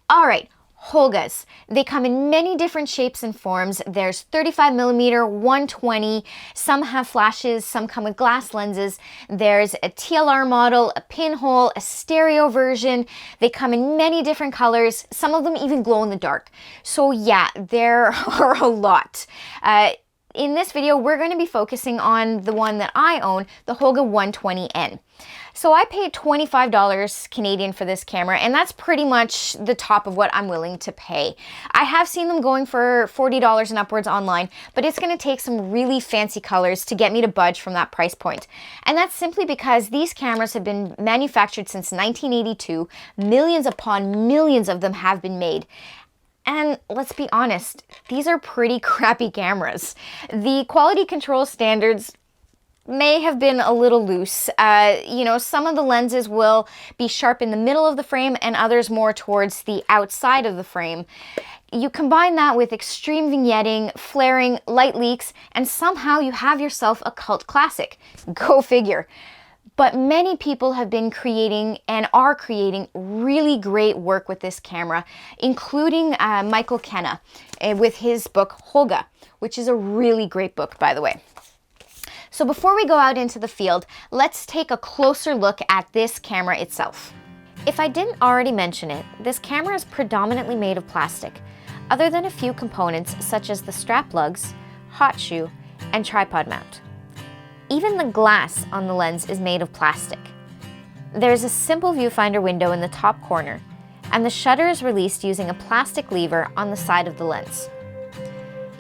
All right, Holgas. They come in many different shapes and forms. There's 35mm, 120, some have flashes, some come with glass lenses. There's a TLR model, a pinhole, a stereo version. They come in many different colors. Some of them even glow in the dark. So yeah, there are a lot. In this video, we're going to be focusing on the one that I own, the Holga 120N. So I paid $25 Canadian for this camera, and that's pretty much the top of what I'm willing to pay. I have seen them going for $40 and upwards online, but it's going to take some really fancy colors to get me to budge from that price point. And that's simply because these cameras have been manufactured since 1982. Millions upon millions of them have been made. And let's be honest, these are pretty crappy cameras. The quality control standards may have been a little loose. You know, some of the lenses will be sharp in the middle of the frame and others more towards the outside of the frame. You combine that with extreme vignetting, flaring, light leaks, and somehow you have yourself a cult classic. Go figure. But many people have been creating and are creating really great work with this camera, including Michael Kenna with his book Holga, which is a really great book, by the way. So before we go out into the field, let's take a closer look at this camera itself. If I didn't already mention it, this camera is predominantly made of plastic, other than a few components such as the strap lugs, hot shoe, and tripod mount. Even the glass on the lens is made of plastic. There's a simple viewfinder window in the top corner, and the shutter is released using a plastic lever on the side of the lens.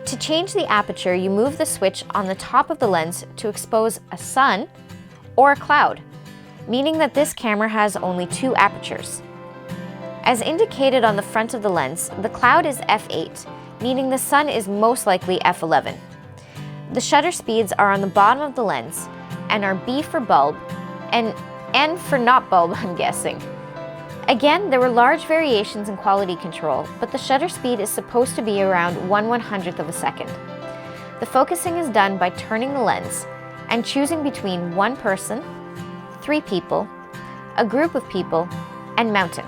To change the aperture, you move the switch on the top of the lens to expose a sun or a cloud, meaning that this camera has only two apertures. As indicated on the front of the lens, the cloud is f8, meaning the sun is most likely f11. The shutter speeds are on the bottom of the lens and are B for bulb and N for not bulb, I'm guessing. Again, there were large variations in quality control, but the shutter speed is supposed to be around 1/100th of a second. The focusing is done by turning the lens and choosing between one person, three people, a group of people, and mountain.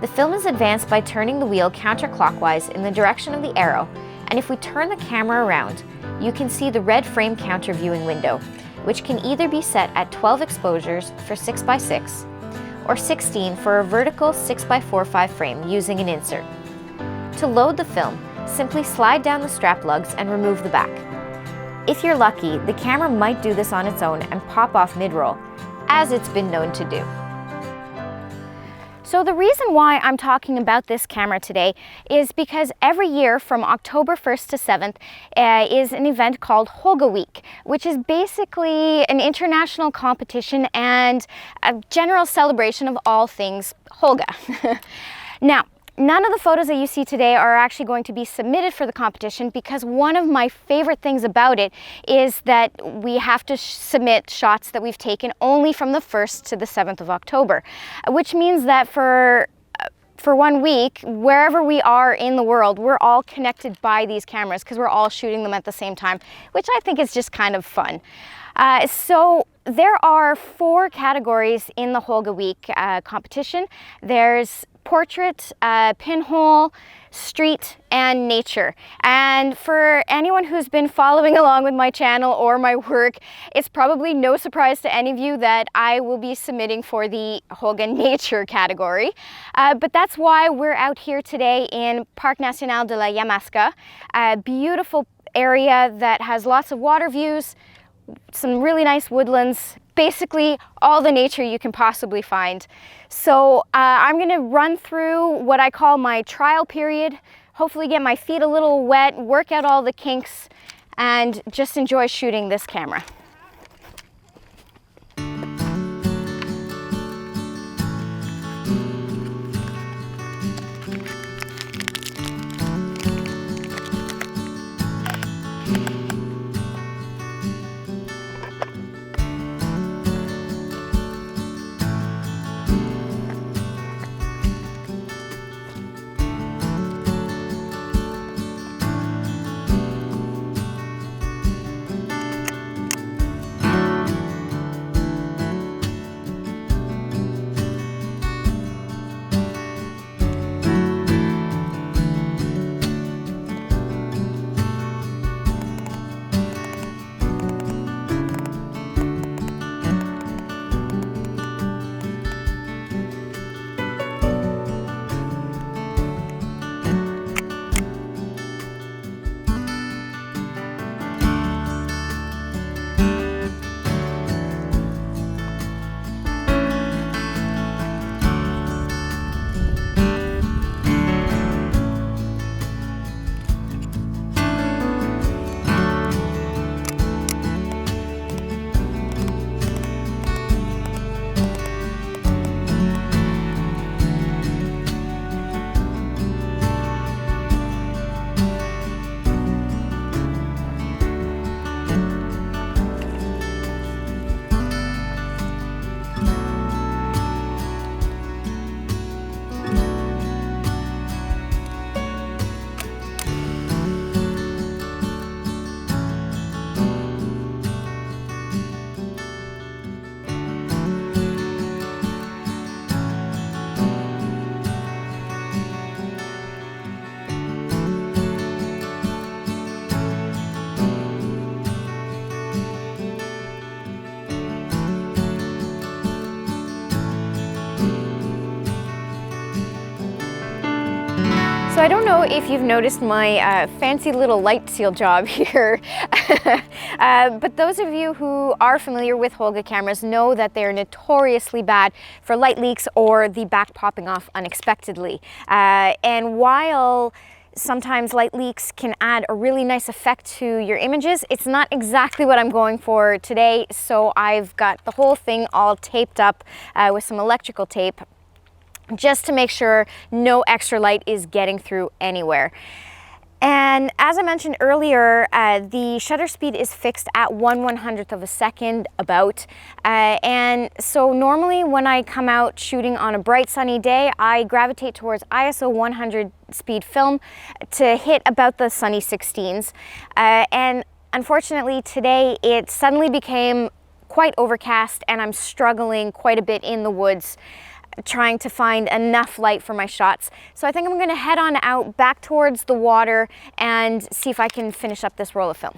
The film is advanced by turning the wheel counterclockwise in the direction of the arrow, and if we turn the camera around, you can see the red frame counter viewing window, which can either be set at 12 exposures for 6x6 or 16 for a vertical 6x4/5 frame using an insert. To load the film, simply slide down the strap lugs and remove the back. If you're lucky, the camera might do this on its own and pop off mid-roll, as it's been known to do. So the reason why I'm talking about this camera today is because every year from October 1st to 7th is an event called Holga Week, which is basically an international competition and a general celebration of all things Holga. Now, none of the photos that you see today are actually going to be submitted for the competition because one of my favorite things about it is that we have to submit shots that we've taken only from the 1st to the 7th of October, which means that for 1 week, wherever we are in the world, we're all connected by these cameras because we're all shooting them at the same time, which I think is just kind of fun. So there are 4 categories in the Holga Week competition. There's portrait, pinhole, street, and nature. And for anyone who's been following along with my channel or my work, it's probably no surprise to any of you that I will be submitting for the Holga Nature category. But that's why we're out here today in Parc National de la Yamaska, a beautiful area that has lots of water views, some really nice woodlands, basically all the nature you can possibly find. So I'm going to run through what I call my trial period, hopefully get my feet a little wet, work out all the kinks, and just enjoy shooting this camera. So I don't know if you've noticed my fancy little light seal job here, but those of you who are familiar with Holga cameras know that they're notoriously bad for light leaks or the back popping off unexpectedly. And while sometimes light leaks can add a really nice effect to your images, it's not exactly what I'm going for today, so I've got the whole thing all taped up with some electrical tape, just to make sure no extra light is getting through anywhere. And as I mentioned earlier, the shutter speed is fixed at 1/100th of a second about. And so normally when I come out shooting on a bright sunny day, I gravitate towards ISO 100 speed film to hit about the sunny 16s. And unfortunately today it suddenly became quite overcast and I'm struggling quite a bit in the woods, trying to find enough light for my shots. So I think I'm going to head on out back towards the water and see if I can finish up this roll of film.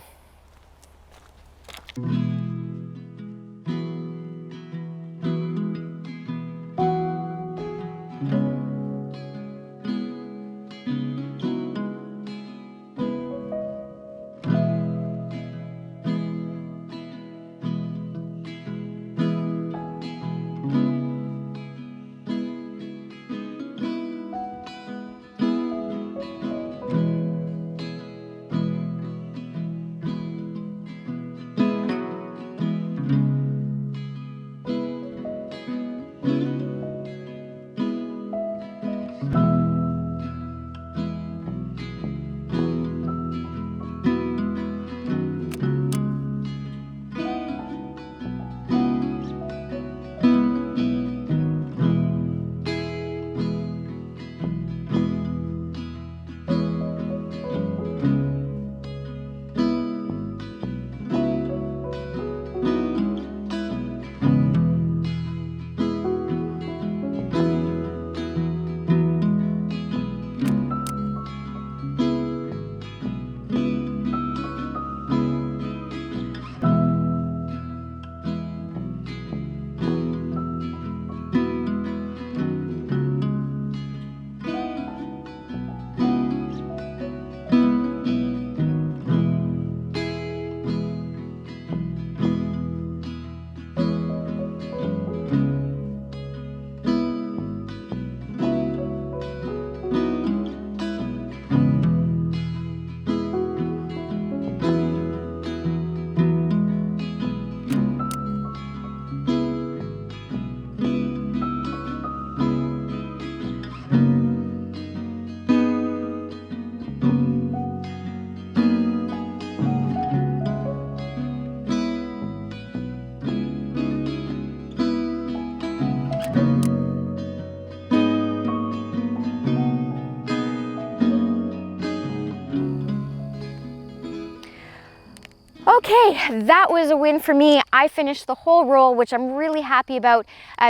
Okay, that was a win for me. I finished the whole roll, which I'm really happy about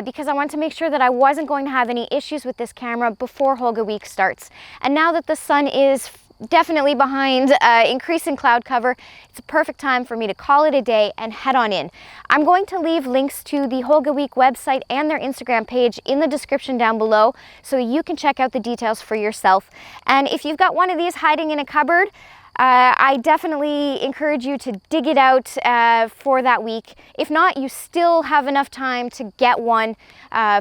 because I wanted to make sure that I wasn't going to have any issues with this camera before Holga Week starts. And now that the sun is definitely behind increasing cloud cover, it's a perfect time for me to call it a day and head on in. I'm going to leave links to the Holga Week website and their Instagram page in the description down below so you can check out the details for yourself. And if you've got one of these hiding in a cupboard, I definitely encourage you to dig it out for that week. If not, you still have enough time to get one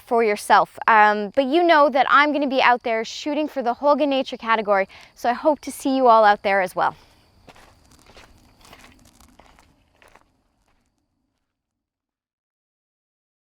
for yourself. But you know that I'm going to be out there shooting for the Holga Nature category, so I hope to see you all out there as well.